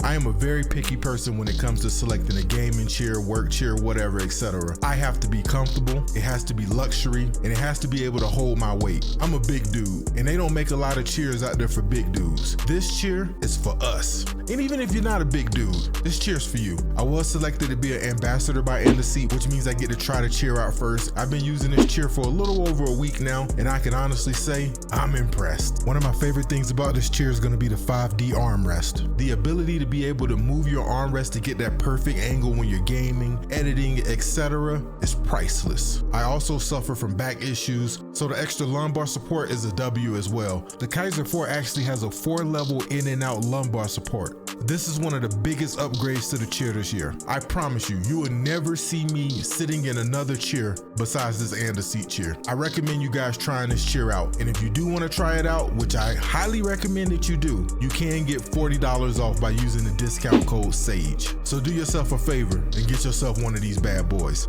I am a very picky person when it comes to selecting a gaming chair, work chair, whatever, etc. I have to be comfortable, it has to be luxury, and it has to be able to hold my weight. I'm a big dude, and they don't make a lot of chairs out there for big dudes. This chair is for us. And even if you're not a big dude, this chair's for you. I was selected to be an ambassador by AndaSeat, which means I get to try the chair out first. I've been using this chair for a little over a week now, and I can honestly say I'm impressed. One of my favorite things about this chair is going to be the 5D armrest. The ability to be able to move your armrest to get that perfect angle when you're gaming, editing, etc. is priceless. I also suffer from back issues, so the extra lumbar support is a W as well. The Kaiser 4 actually has a 4-level in and out lumbar support. This is one of the biggest upgrades to the chair this year. I promise you, you will never see me sitting in another chair besides this AndaSeat chair. I recommend you guys trying this chair out. And if you do want to try it out, which I highly recommend that you do, you can get $40 off by using the discount code SAGE. So do yourself a favor and get yourself one of these bad boys.